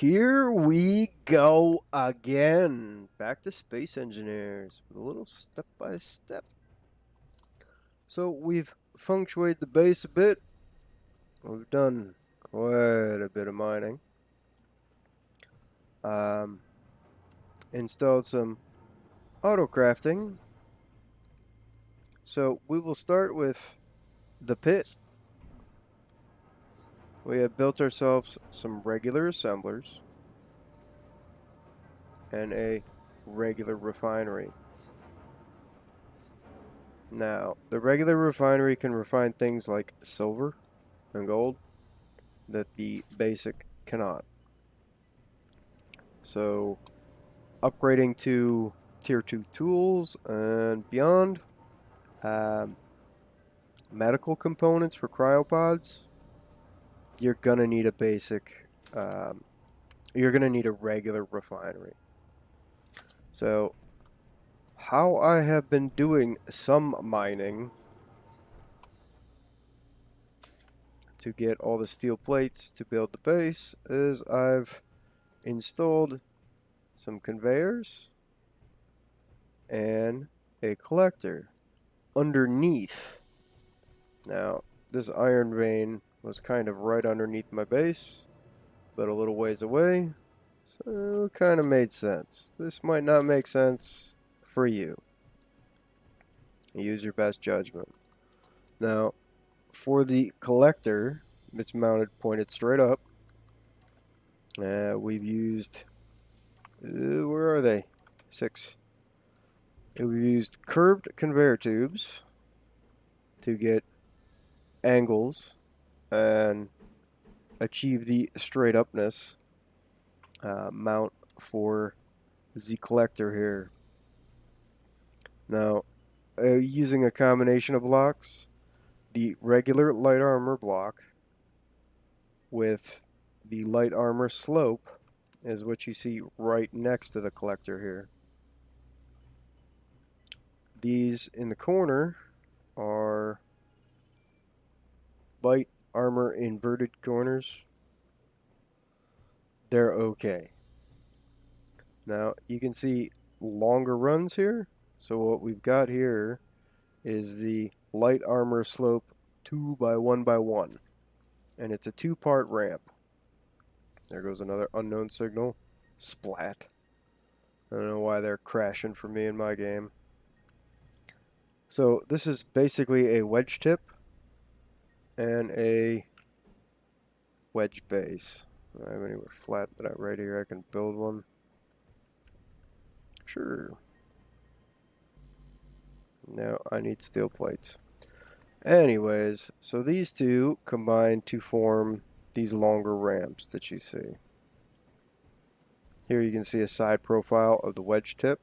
Here we go again. Back to Space Engineers with a little step by step. So we've feng shuied the base a bit. We've done quite a bit of mining. Um, Installed some auto crafting. So we will start with the pit. We have built ourselves some regular assemblers and a regular refinery. Now, the regular refinery can refine things like silver and gold that the basic cannot. So, upgrading to tier 2 tools and beyond, um, medical components for cryopods, you're gonna need a basic, um, you're gonna need a regular refinery. So, how I have been doing some mining to get all the steel plates to build the base is I've installed some conveyors and a collector underneath. Now, this iron vein was kind of right underneath my base, but a little ways away, so it kind of made sense. This might not make sense for you. Use your best judgment. Now, for the collector, it's mounted pointed straight up. We've used, where are they? 6. We've used curved conveyor tubes to get angles and achieve the straight upness mount for the collector here. Now, using a combination of blocks, the regular light armor block with the light armor slope is what you see right next to the collector here. These in the corner are light armor inverted corners. They're okay. Now, you can see longer runs here. So what we've got here is the light armor slope 2 by 1 by 1. And it's a 2-part ramp. There goes another unknown signal. Splat. I don't know why they're crashing for me in my game. So this is basically a wedge tip and a wedge base. I have anywhere flat that I right here I can build one. Sure. Now I need steel plates. Anyways, so these two combine to form these longer ramps that you see. Here you can see a side profile of the wedge tip.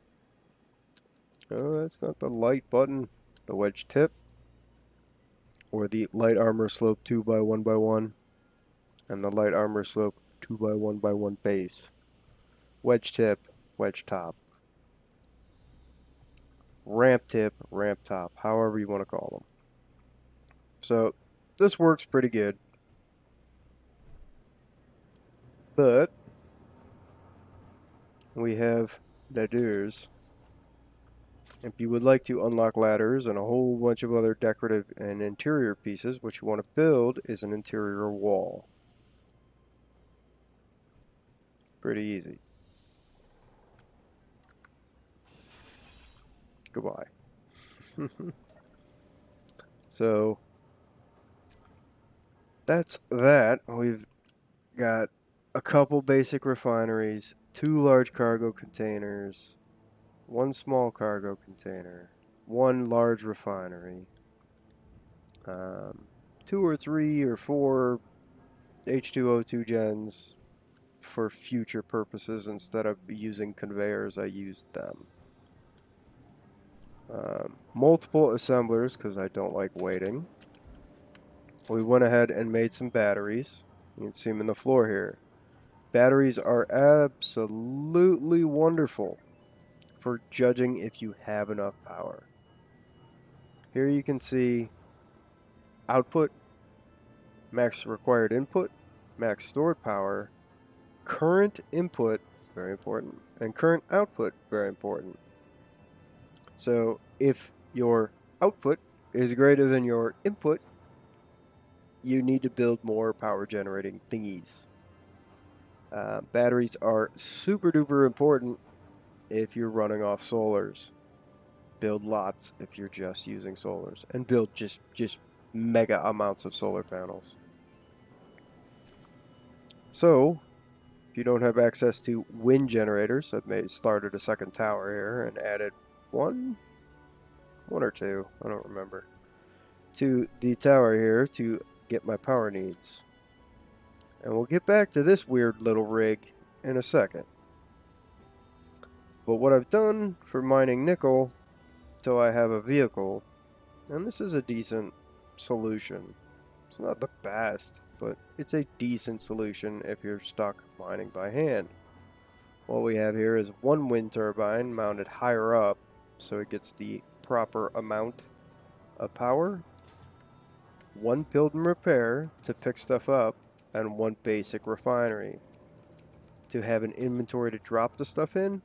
Oh, that's not the light button. The wedge tip. Or the light armor slope 2 by 1 by 1. And the light armor slope 2 by 1 by 1 base. Wedge tip, wedge top. Ramp tip, ramp top. However you want to call them. So, this works pretty good. But, we have ladders. If you would like to unlock ladders and a whole bunch of other decorative and interior pieces, what you want to build is an interior wall. Pretty easy. Goodbye. So, that's that. We've got a couple basic refineries, 2 large cargo containers, 1 small cargo container, 1 large refinery, 2 or 3 or 4 H2O2 gens for future purposes. Instead of using conveyors, I used them. Multiple assemblers because I don't like waiting. We went ahead and made some batteries. You can see them in the floor here. Batteries are absolutely wonderful for judging if you have enough power. Here you can see output, max required input, max stored power, current input, very important, and current output, very important. So if your output is greater than your input, you need to build more power generating thingies. Batteries are super duper important if you're running off solars. Build lots if you're just using solars, and build just mega amounts of solar panels. So if you don't have access to wind generators, I've started a second tower here and added one or two, I don't remember, to the tower here to get my power needs. And we'll get back to this weird little rig in a second. But what I've done for mining nickel till I have a vehicle, and this is a decent solution. It's not the best, but it's a decent solution if you're stuck mining by hand. What we have here is one wind turbine mounted higher up, so it gets the proper amount of power, one build and repair to pick stuff up, and one basic refinery to have an inventory to drop the stuff in,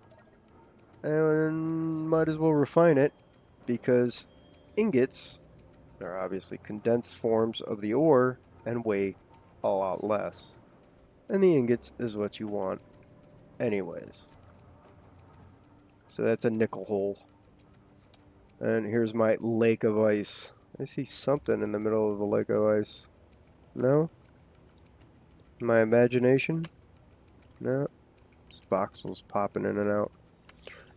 and might as well refine it because ingots are obviously condensed forms of the ore and weigh a lot less. And the ingots is what you want anyways. So that's a nickel hole. And here's my lake of ice. I see something in the middle of the lake of ice. No? My imagination? No. This voxel's popping in and out.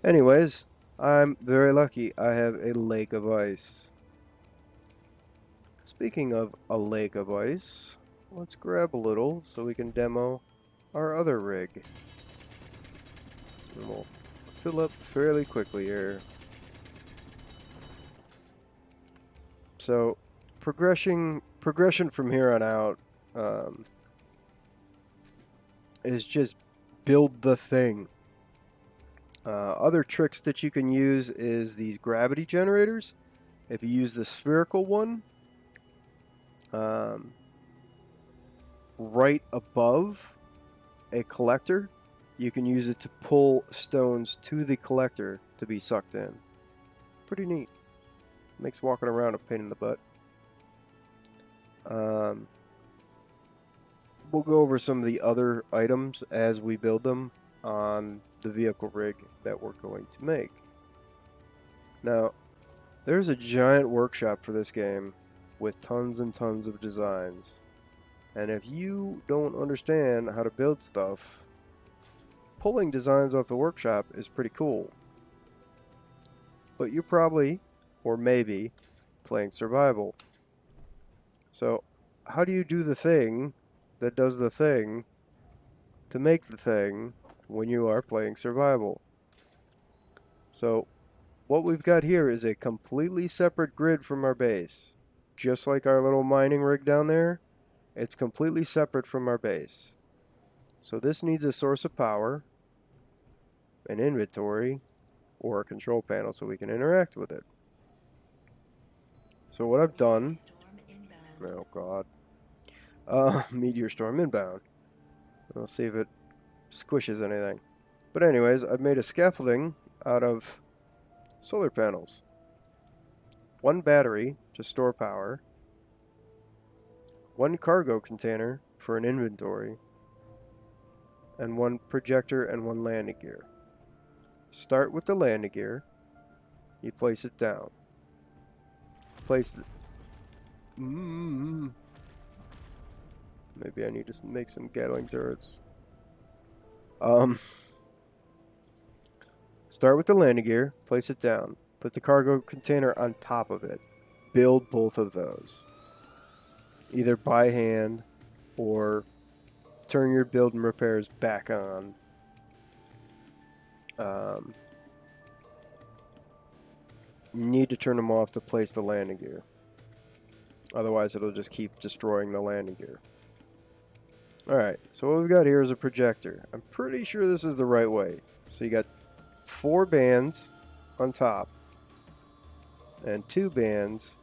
Anyways, I'm very lucky I have a lake of ice. Speaking of a lake of ice, let's grab a little so we can demo our other rig. And we'll fill up fairly quickly here. So, progression from here on out is just build the thing. Other tricks that you can use is these gravity generators. If you use the spherical one, right above a collector, you can use it to pull stones to the collector to be sucked in. Pretty neat. Makes walking around a pain in the butt. We'll go over some of the other items as we build them on the vehicle rig that we're going to make. Now, there's a giant workshop for this game with tons and tons of designs. And if you don't understand how to build stuff, pulling designs off the workshop is pretty cool. But you're probably, or maybe, playing survival. So, how do you do the thing that does the thing to make the thing when you are playing survival? So, what we've got here is a completely separate grid from our base. Just like our little mining rig down there, it's completely separate from our base. So this needs a source of power, an inventory, or a control panel so we can interact with it. So what I've done... Oh god. Meteor storm inbound. Let's see if it squishes anything. But anyways, I've made a scaffolding out of solar panels. One battery to store power. One cargo container for an inventory. And one projector and one landing gear. Start with the landing gear. You place it down. Place it... Maybe I need to make some Gatling turrets. Start with the landing gear, place it down. Put the cargo container on top of it. Build both of those. Either by hand or turn your build and repairs back on. You need to turn them off to place the landing gear. Otherwise, it'll just keep destroying the landing gear. Alright, so what we've got here is a projector. I'm pretty sure this is the right way. So you got 4 bands on top and 2 bands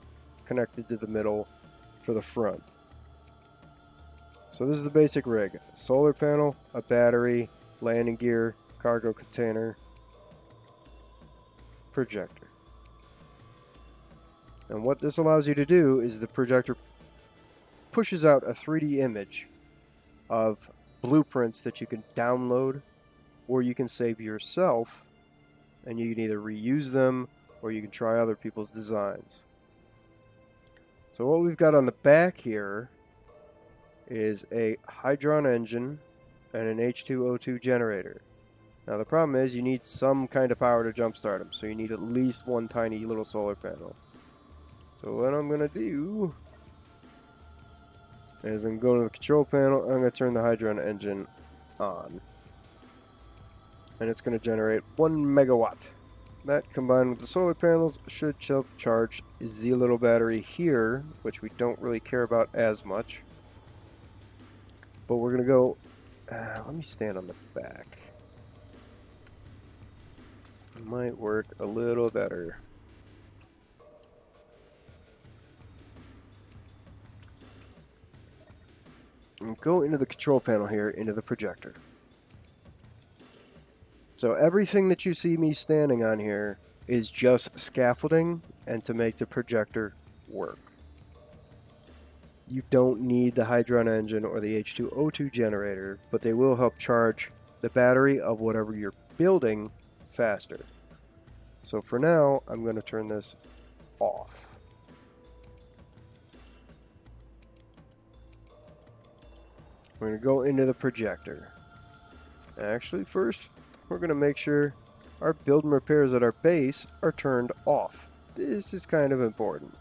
connected to the middle for the front. So this is the basic rig. Solar panel, a battery, landing gear, cargo container, projector. And what this allows you to do is the projector pushes out a 3D image of blueprints that you can download or you can save yourself, and you can either reuse them or you can try other people's designs. So what we've got on the back here is a Hydron engine and an H2O2 generator. Now the problem is you need some kind of power to jumpstart them, so you need at least one tiny little solar panel. So what I'm going to do is I'm going to the control panel, I'm going to turn the Hydron engine on. And it's going to generate 1 megawatt. That combined with the solar panels should charge the little battery here, which we don't really care about as much. But we're going to go, let me stand on the back. It might work a little better. And go into the control panel here, into the projector. So everything that you see me standing on here is just scaffolding and to make the projector work. You don't need the Hydron engine or the H2O2 generator, but they will help charge the battery of whatever you're building faster. So for now, I'm going to turn this off. We're going to go into the projector. Actually, first, we're going to make sure our build and repairs at our base are turned off. This is kind of important.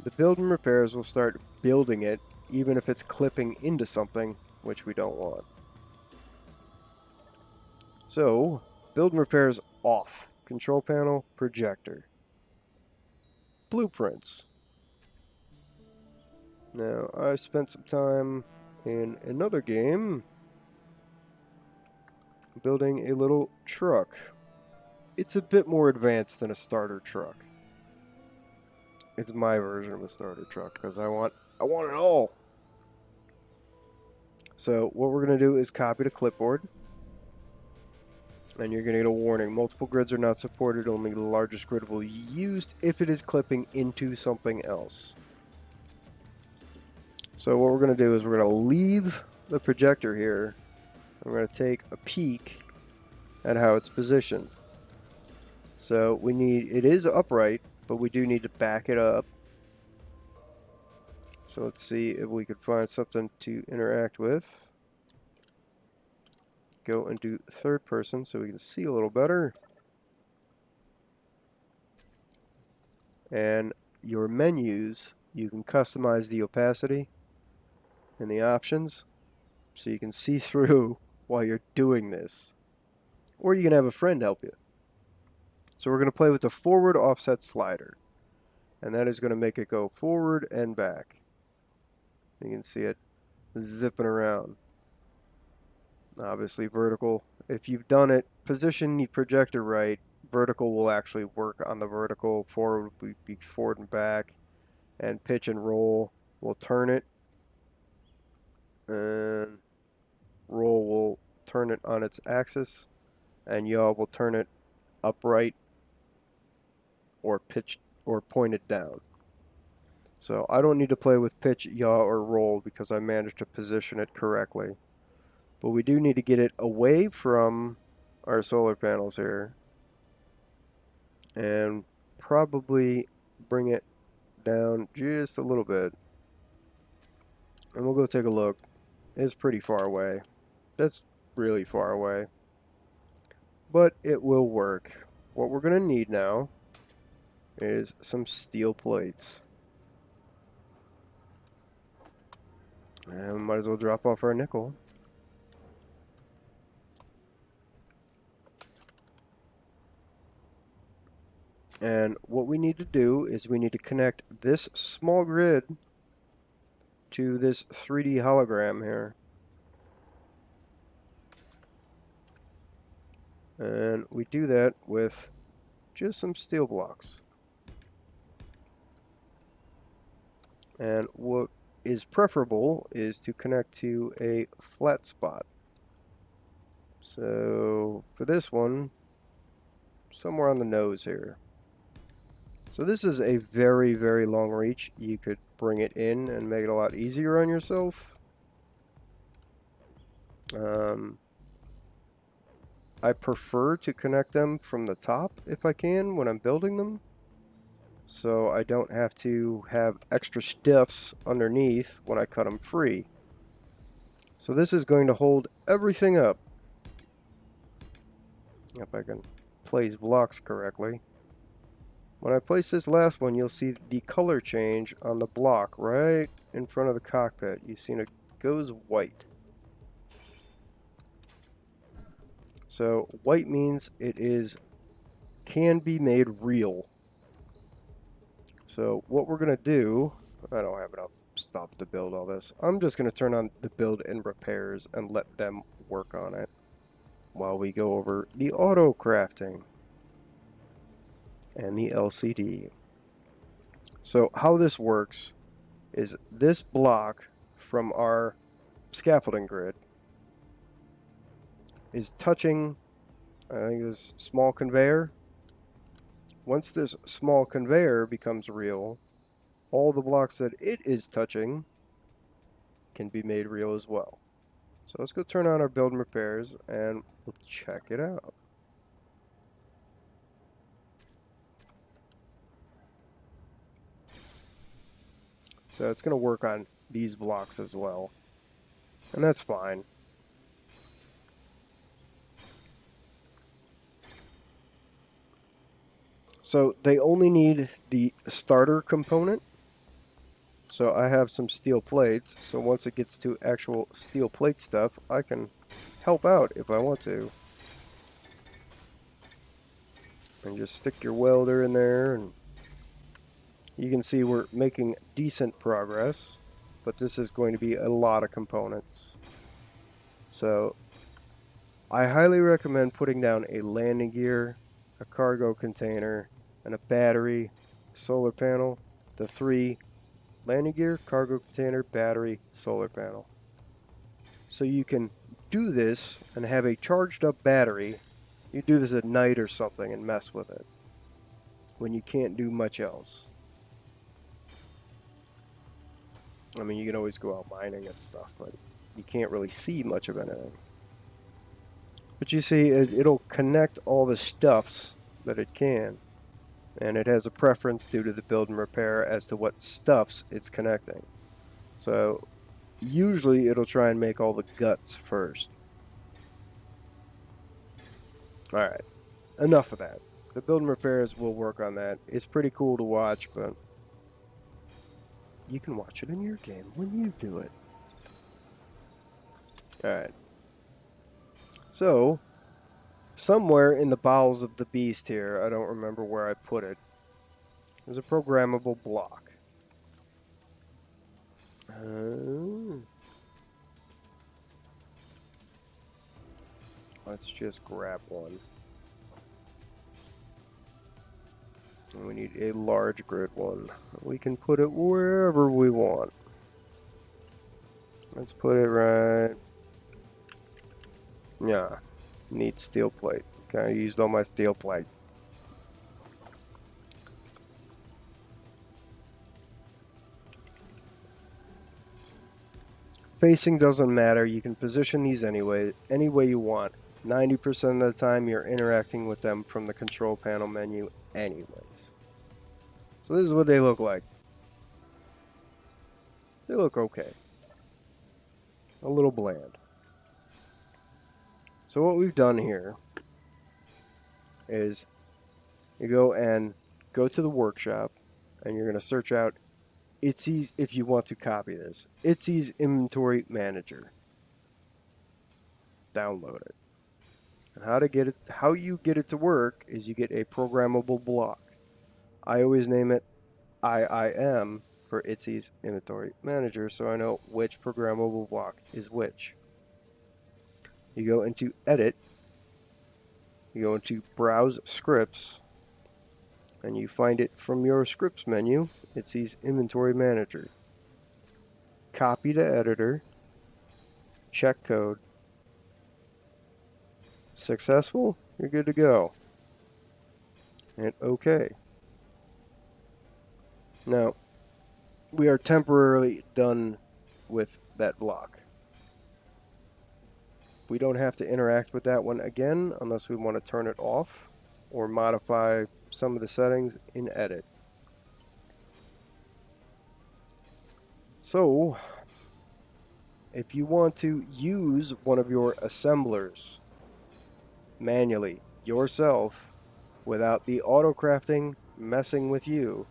The build and repairs will start building it, even if it's clipping into something, which we don't want. So, build and repairs off. Control panel, projector. Blueprints. Now, I spent some time in another game building a little truck. It's a bit more advanced than a starter truck. It's my version of a starter truck because I want it all. So what we're going to do is copy the clipboard. And you're going to get a warning. Multiple grids are not supported. Only the largest grid will be used if it is clipping into something else. So what we're going to do is we're going to leave the projector here. We're going to take a peek at how it's positioned. So it is upright, but we do need to back it up. So let's see if we could find something to interact with. Go and do third person so we can see a little better. And your menus, you can customize the opacity and the options so you can see through while you're doing this. Or you can have a friend help you. So we're going to play with the forward offset slider. And that is going to make it go forward and back. You can see it zipping around. Obviously vertical. If you've done it, position the projector right, vertical will actually work on the vertical. Forward will be forward and back. And pitch and roll will turn it. And roll will turn it on its axis. And yaw will turn it upright or pitched or pointed down. So I don't need to play with pitch, yaw, or roll because I managed to position it correctly. But we do need to get it away from our solar panels here. And probably bring it down just a little bit. And we'll go take a look. It's pretty far away. That's really far away. But it will work. What we're going to need now is some steel plates. And we might as well drop off our nickel. And what we need to do is we need to connect this small grid to this 3D hologram here. And we do that with just some steel blocks. And what is preferable is to connect to a flat spot. So for this one, somewhere on the nose here. So this is a very, very long reach. You could bring it in and make it a lot easier on yourself. I prefer to connect them from the top if I can when I'm building them. So I don't have to have extra stiffs underneath when I cut them free. So this is going to hold everything up. If I can place blocks correctly. When I place this last one, you'll see the color change on the block right in front of the cockpit. You've seen it goes white. So white means it can be made real. So what we're going to do, I don't have enough stuff to build all this. I'm just going to turn on the build and repairs and let them work on it while we go over the auto crafting and the LCD. So how this works is this block from our scaffolding grid is touching, I think, this small conveyor. Once this small conveyor becomes real, all the blocks that it is touching can be made real as well. So let's go turn on our build and repairs and we'll check it out. So it's going to work on these blocks as well. And that's fine. So they only need the starter component. So I have some steel plates. So once it gets to actual steel plate stuff, I can help out if I want to. And just stick your welder in there, and you can see we're making decent progress, but this is going to be a lot of components. So I highly recommend putting down a landing gear, a cargo container, and a battery, solar panel. The 3: landing gear, cargo container, battery, solar panel. So you can do this and have a charged up battery. You do this at night or something and mess with it when you can't do much else. I mean, you can always go out mining and stuff, but you can't really see much of anything. But you see, it'll connect all the stuffs that it can. And it has a preference due to the build and repair as to what stuffs it's connecting. So usually it'll try and make all the guts first. Alright, enough of that. The build and repairs will work on that. It's pretty cool to watch, but you can watch it in your game when you do it. Alright. So, somewhere in the bowels of the beast here, I don't remember where I put it, there's a programmable block. Let's just grab one. And we need a large grid one. We can put it wherever we want. Let's put it right... Yeah, need steel plate. Okay, I used all my steel plate. Facing doesn't matter. You can position these any way you want. 90% of the time you're interacting with them from the control panel menu anyways. So this is what they look like. They look okay. A little bland. So what we've done here is you go to the workshop and you're going to search out Itzy's, if you want to copy this, Itzy's Inventory Manager. Download it. And how you get it to work is you get a programmable block. I always name it IIM for Itzy's Inventory Manager, so I know which programmable block is which. You go into Edit, you go into Browse Scripts, and you find it from your Scripts menu, Itzy's Inventory Manager. copy to editor, check code. Successful, you're good to go. Hit OK. Now, we are temporarily done with that block. We don't have to interact with that one again unless we want to turn it off or modify some of the settings in Edit. So, if you want to use one of your assemblers manually yourself without the auto crafting messing with you,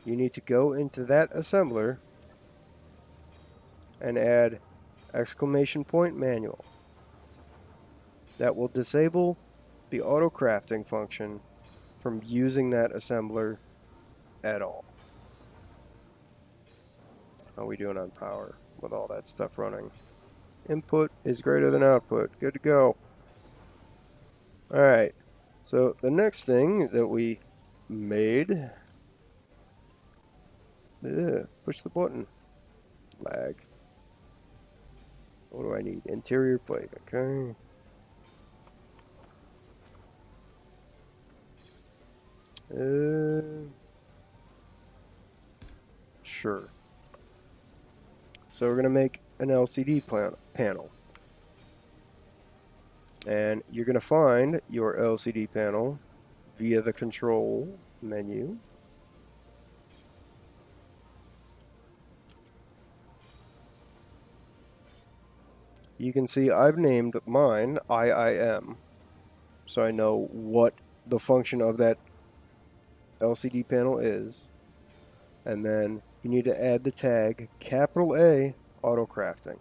you need to go into that assembler and add !manual. That will disable the auto crafting function from using that assembler at all. How are we doing on power with all that stuff running? Input is greater than output. Good to go. Alright, so the next thing that we made... push the button. Lag. What do I need? Interior plate, okay. Sure. So we're going to make an LCD panel. And you're going to find your LCD panel via the control menu. You can see I've named mine IIM, so I know what the function of that LCD panel is. And then you need to add the tag A auto crafting.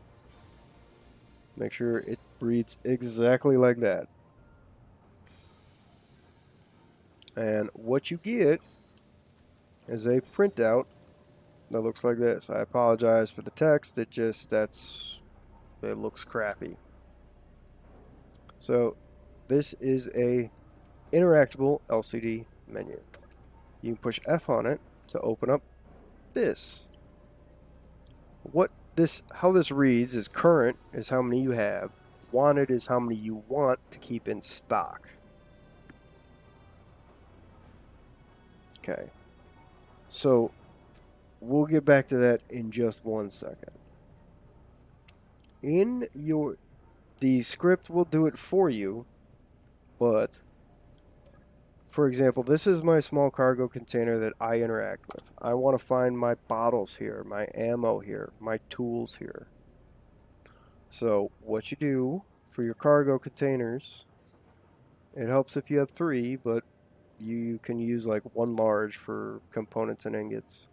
Make sure it reads exactly like that. And what you get is a printout that looks like this. I apologize for the text, it looks crappy. So this is a interactable LCD menu. You can push F on it to open up this. How this reads is current is how many you have, wanted is how many you want to keep in stock. Okay. So we'll get back to that in just 1 second. The script will do it for you, but for example, this is my small cargo container that I interact with. I want to find my bottles here, my ammo here, my tools here. So what you do for your cargo containers, it helps if you have 3, but you can use like 1 large for components and ingots,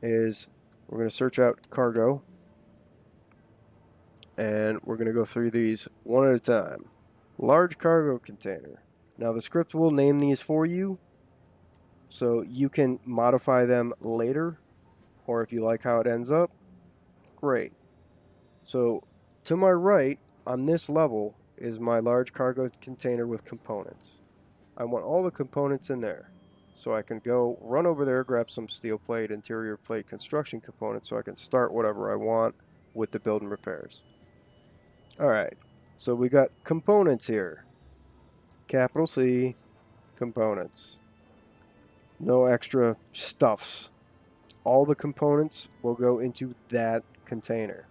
is we're going to search out cargo, and we're going to go through these one at a time. Large cargo container. Now the script will name these for you, so you can modify them later, or if you like how it ends up, great. So to my right on this level is my large cargo container with components. I want all the components in there, so I can go run over there, grab some steel plate, interior plate construction components, so I can start whatever I want with the build and repairs. Alright, so we got components here. Capital C, components. No extra stuffs. All the components will go into that container.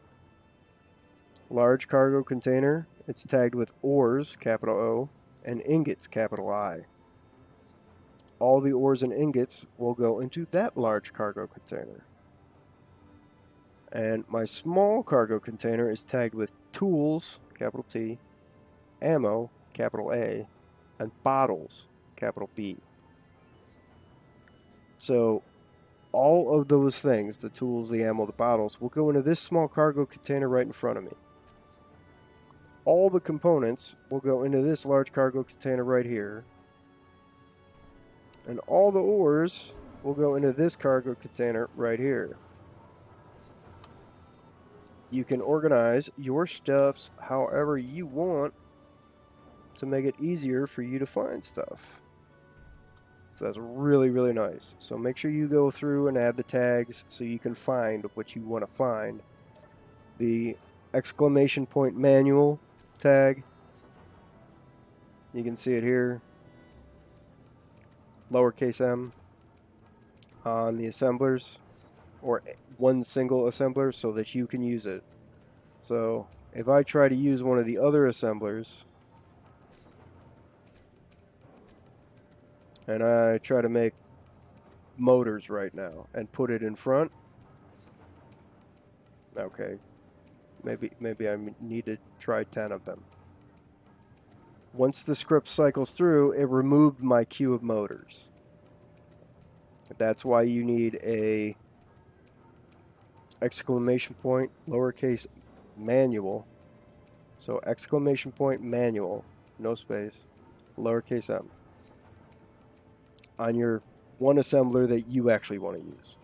Large cargo container, it's tagged with ores, capital O, and ingots, capital I. All the ores and ingots will go into that large cargo container. And my small cargo container is tagged with tools, capital T, ammo, capital A, and bottles, capital B. So all of those things, the tools, the ammo, the bottles, will go into this small cargo container right in front of me. All the components will go into this large cargo container right here. And all the ores will go into this cargo container right here. You can organize your stuffs however you want to make it easier for you to find stuff. So that's really, really nice. So make sure you go through and add the tags so you can find what you want to find. The exclamation point manual tag, you can see it here, lowercase m on the assemblers, or one single assembler so that you can use it. So if I try to use one of the other assemblers, and I try to make motors right now and put it in front, okay, maybe I need to try 10 of them. Once the script cycles through, it removed my queue of motors. That's why you need a exclamation point lowercase manual. So exclamation point manual, no space, lowercase m, on your one assembler that you actually want to use.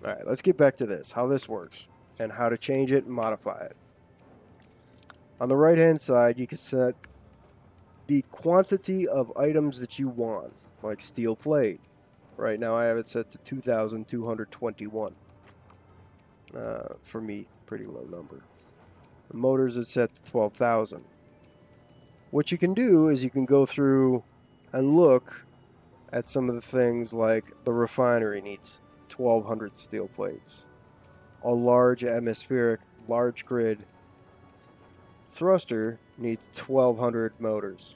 All right, let's get back to this, how this works, and how to change it and modify it. On the right-hand side, you can set the quantity of items that you want, like steel plate. Right now I have it set to 2,221. For me, pretty low number. The motors is set to 12,000. What you can do is you can go through and look at some of the things like the refinery needs 1,200 steel plates. A large atmospheric, large grid thruster needs 1,200 motors,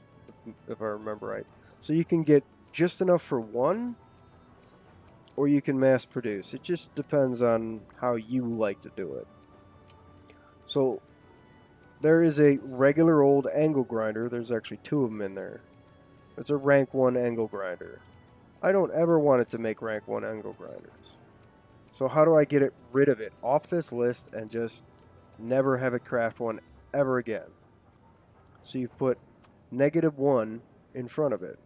if I remember right. So you can get just enough for one, or you can mass produce. It just depends on how you like to do it. So there is a regular old angle grinder. There's actually two of them in there. It's a rank 1 angle grinder. I don't ever want it to make rank 1 angle grinders. So how do I get rid of it off this list and just never have it craft one ever again? So you put -1 in front of it.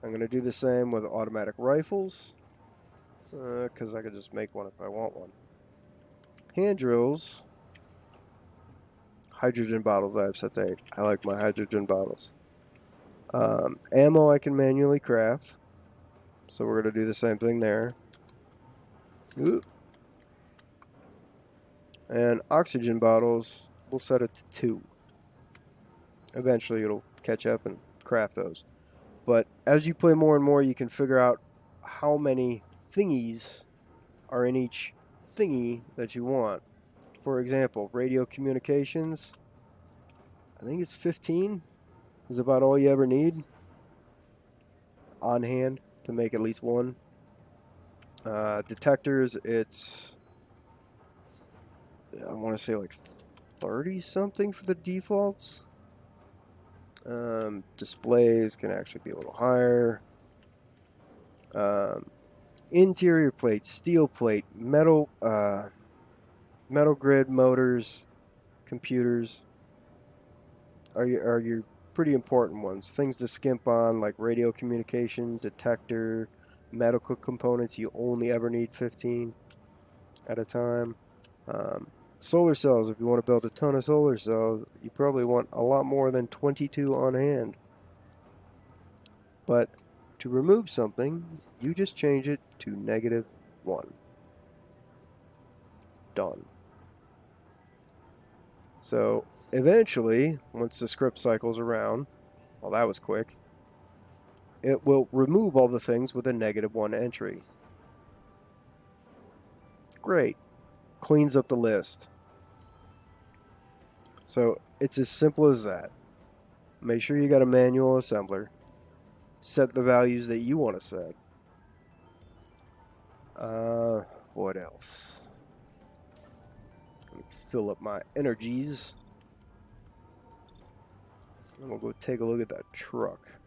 I'm going to do the same with automatic rifles, because I could just make one if I want one. Hand drills, hydrogen bottles I have set to 8. I like my hydrogen bottles. Ammo I can manually craft, so we're going to do the same thing there. Oop. And oxygen bottles, we'll set it to 2. Eventually it'll catch up and craft those. But as you play more and more, you can figure out how many thingies are in each thingy that you want. For example, radio communications, I think it's 15 is about all you ever need on hand to make at least one. Detectors, it's, I want to say like 30 something for the defaults. Displays can actually be a little higher. Interior plate, steel plate, metal grid motors, computers are your pretty important ones. Things to skimp on like radio communication, detector, medical components. You only ever need 15 at a time. Solar cells, if you want to build a ton of solar cells, you probably want a lot more than 22 on hand. But to remove something, you just change it to -1. Done. So eventually, once the script cycles around, well, that was quick, it will remove all the things with a -1 entry. Great. Cleans up the list. So it's as simple as that. Make sure you got a manual assembler. Set the values that you want to set. What else? Let me fill up my energies. And we'll go take a look at that truck.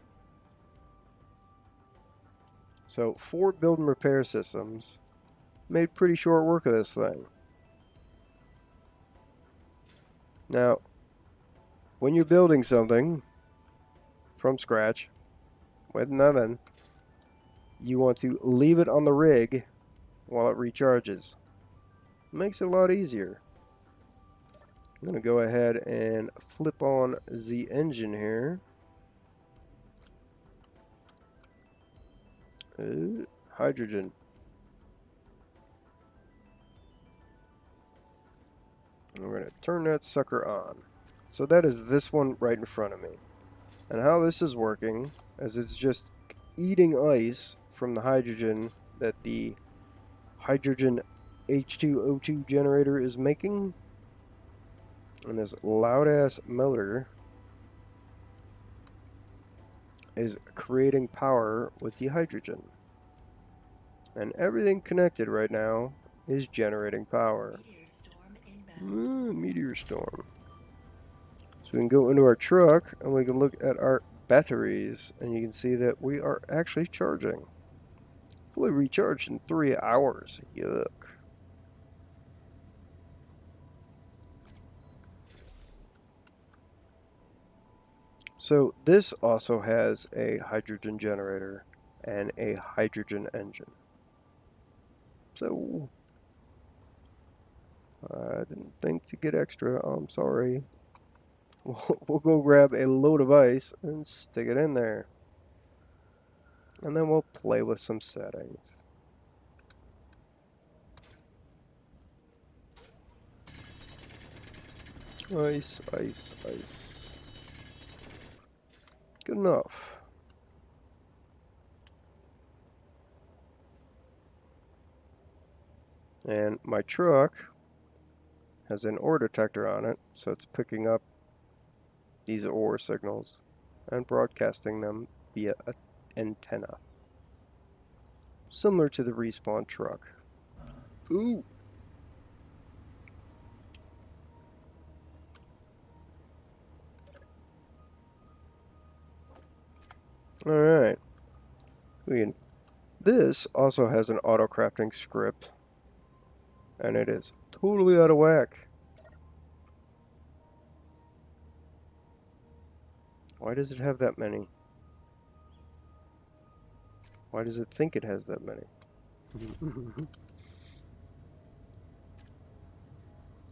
So Ford Build and Repair Systems made pretty short work of this thing. Now, when you're building something from scratch, with nothing, you want to leave it on the rig while it recharges. It makes it a lot easier. I'm going to go ahead and flip on the engine here. Hydrogen. And we're going to turn that sucker on. So that is this one right in front of me. And how this is working is it's just eating ice from the hydrogen that the hydrogen H2O2 generator is making. And this loud ass motor is creating power with the hydrogen. And everything connected right now is generating power. Meteor storm. So we can go into our truck and we can look at our batteries and you can see that we are actually charging. Fully recharged in 3 hours. Yuck. So this also has a hydrogen generator and a hydrogen engine. So I didn't think to get extra. I'm sorry. We'll go grab a load of ice and stick it in there. And then we'll play with some settings. Ice, ice, ice. Good enough. And my truck has an ore detector on it, so it's picking up these ore signals and broadcasting them via an antenna. Similar to the respawn truck. Ooh! Alright. This also has an auto crafting script. And it is totally out of whack. Why does it have that many? Why does it think it has that many?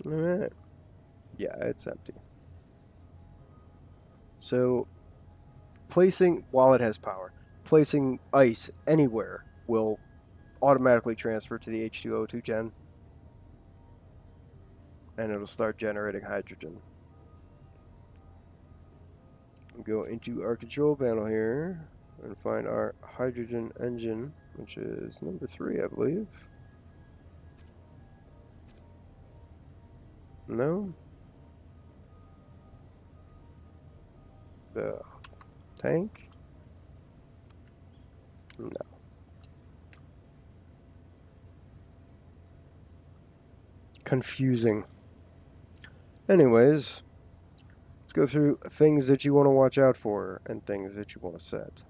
Alright. Yeah, it's empty. So, while it has power, placing ice anywhere will automatically transfer to the H2O2 gen. And it'll start generating hydrogen. Go into our control panel here and find our hydrogen engine, which is number 3, I believe. No? The tank? No. Confusing. Anyways, let's go through things that you want to watch out for and things that you want to set.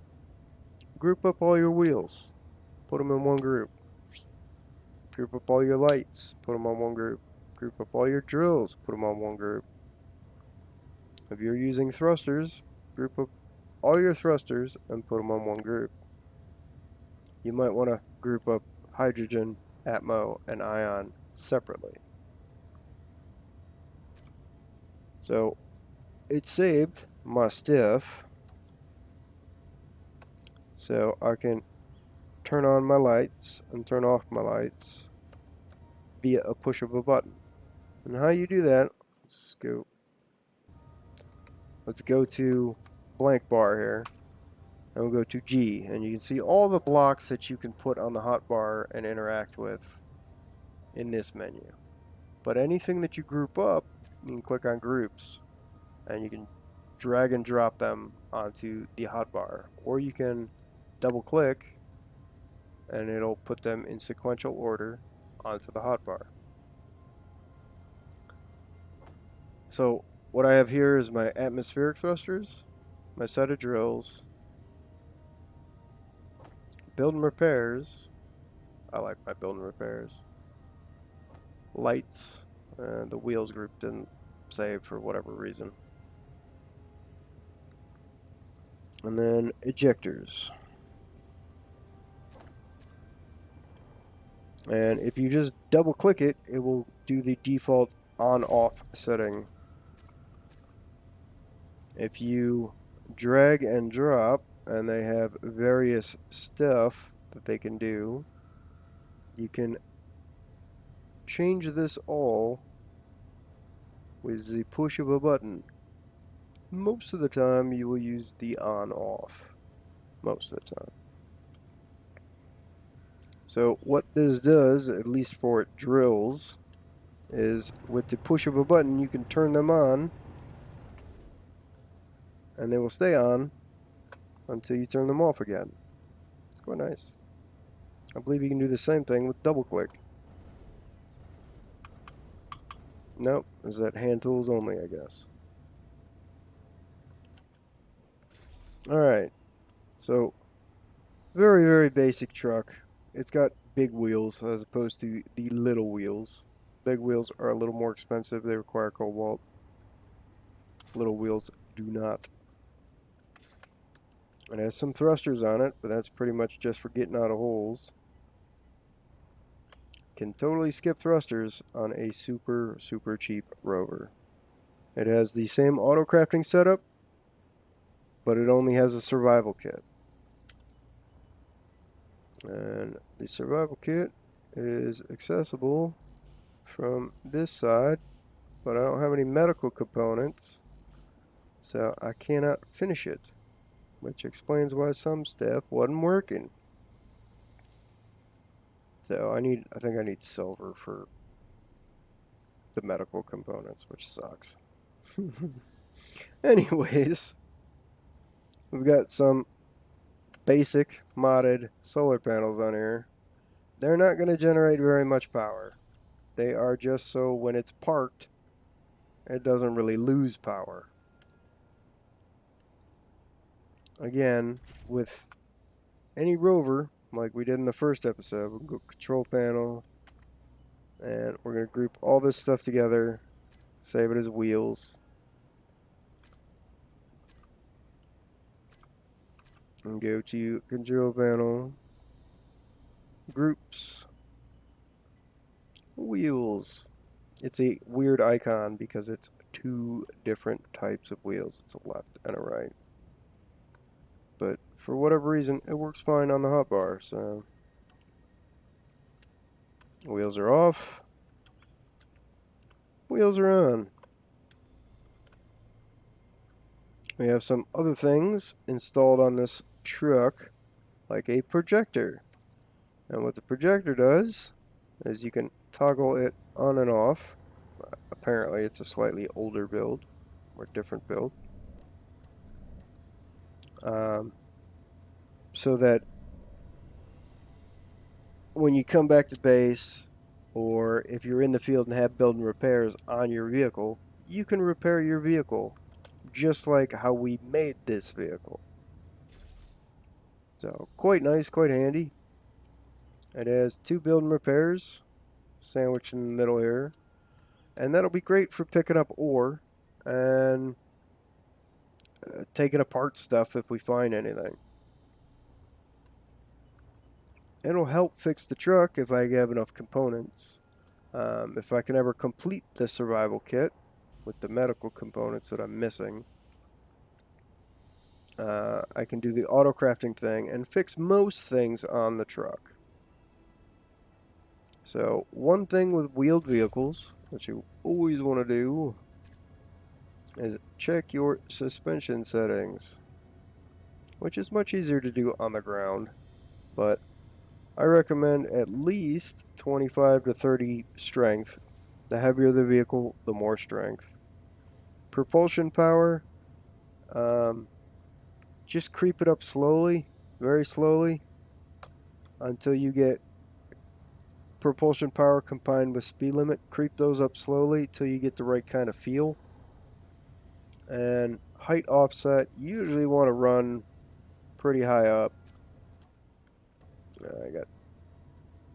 Group up all your wheels. Put them in one group. Group up all your lights. Put them on one group. Group up all your drills. Put them on one group. If you're using thrusters, group up all your thrusters and put them on one group. You might want to group up hydrogen, atmo, and ion separately. So it saved my stuff, so I can turn on my lights and turn off my lights via a push of a button. And how you do that, let's go to blank bar here, and we'll go to G, and you can see all the blocks that you can put on the hotbar and interact with in this menu. But anything that you group up, you can click on groups, and you can drag and drop them onto the hotbar, or you can double click and it'll put them in sequential order onto the hotbar. So what I have here is my atmospheric thrusters, my set of drills, build and repairs. I like my build and repairs. Lights, the wheels group didn't save for whatever reason. And then ejectors. And if you just double click it, it will do the default on-off setting. If you drag and drop, and they have various stuff that they can do. You can change this all with the push of a button. Most of the time you will use the on-off. Most of the time. So what this does, at least for drills, is with the push of a button you can turn them on and they will stay on until you turn them off again. It's quite nice. I believe you can do the same thing with double click. Nope, is that hand tools only, I guess. Alright, so very, very basic truck. It's got big wheels as opposed to the little wheels. Big wheels are a little more expensive, they require cobalt. Little wheels do not. It has some thrusters on it, but that's pretty much just for getting out of holes. Can totally skip thrusters on a super, super cheap Rover. It has the same auto crafting setup, but it only has a survival kit. And the survival kit is accessible from this side, but I don't have any medical components, so I cannot finish it, which explains why some stuff wasn't working. So I think I need silver for the medical components, which sucks. Anyways, we've got some basic modded solar panels on here. They're not going to generate very much power. They are just so when it's parked, it doesn't really lose power. Again, with any rover, like we did in the first episode, we'll go control panel, and we're going to group all this stuff together, save it as wheels, and go to control panel, groups, wheels. It's a weird icon because it's two different types of wheels. It's a left and a right. But for whatever reason, it works fine on the hotbar, so wheels are off. Wheels are on. We have some other things installed on this truck, like a projector. And what the projector does is you can toggle it on and off. Apparently it's a slightly older build, or different build. So that when you come back to base, or if you're in the field and have building repairs on your vehicle, you can repair your vehicle just like how we made this vehicle. So quite nice, quite handy. It has two building repairs sandwiched in the middle here, and that'll be great for picking up ore and taking apart stuff if we find anything. It'll help fix the truck if I have enough components. If I can ever complete the survival kit with the medical components that I'm missing, I can do the auto crafting thing and fix most things on the truck. So one thing with wheeled vehicles that you always want to do is check your suspension settings, which is much easier to do on the ground, but I recommend at least 25 to 30 strength. The heavier the vehicle, the more strength. Propulsion power, just creep it up slowly, very slowly, until you get propulsion power combined with speed limit. Creep those up slowly till you get the right kind of feel. And height offset, you usually want to run pretty high up. I got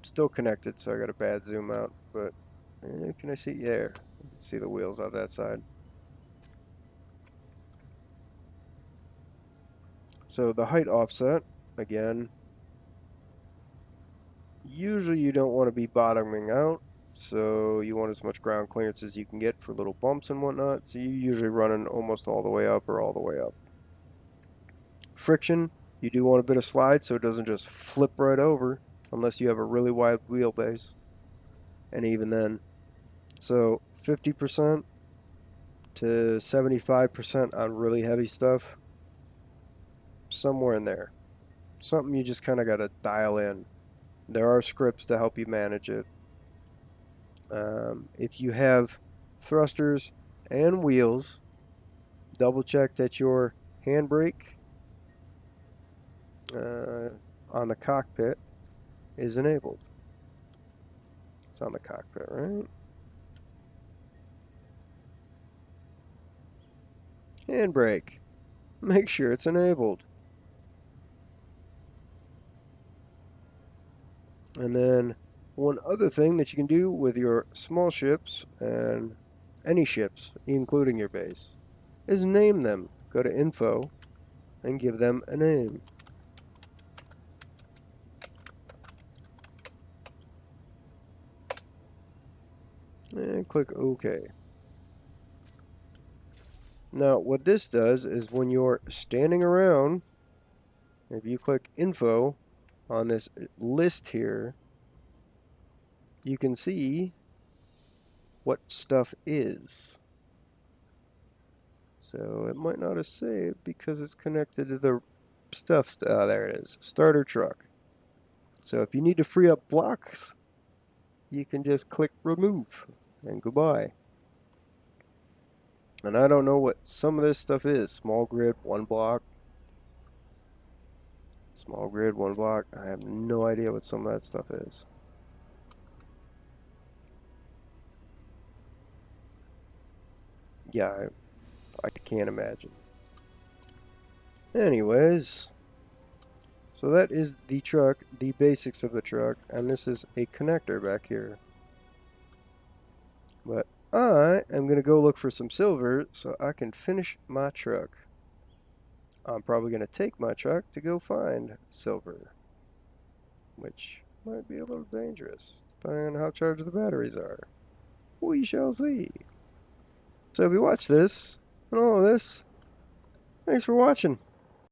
still connected, so I got a bad zoom out, but can I see? Yeah, you can see the wheels on that side. So the height offset, again, usually you don't want to be bottoming out, so you want as much ground clearance as you can get for little bumps and whatnot, so you're usually running almost all the way up or all the way up. Friction, You do want a bit of slide so it doesn't just flip right over unless you have a really wide wheelbase. And even then, so 50% to 75% on really heavy stuff, somewhere in there. Something you just kind of got to dial in. There are scripts to help you manage it. If you have thrusters and wheels, double check that your handbrake on the cockpit is enabled. It's on the cockpit, right? Handbrake. Make sure it's enabled. And then one other thing that you can do with your small ships and any ships, including your base, is name them. Go to info and give them a name. And click OK. Now, what this does is when you're standing around, if you click info on this list here, you can see what stuff is. So it might not have saved because it's connected to the stuff. There it is. Starter truck. So if you need to free up blocks, you can just click remove and goodbye. And I don't know what some of this stuff is. Small grid, 1 block. Small grid, 1 block. I have no idea what some of that stuff is. Yeah, I can't imagine. Anyways, so that is the truck, the basics of the truck, and this is a connector back here. But I am going to go look for some silver so I can finish my truck. I'm probably going to take my truck to go find silver, which might be a little dangerous, depending on how charged the batteries are. We shall see. So if you watch this and all of this, thanks for watching.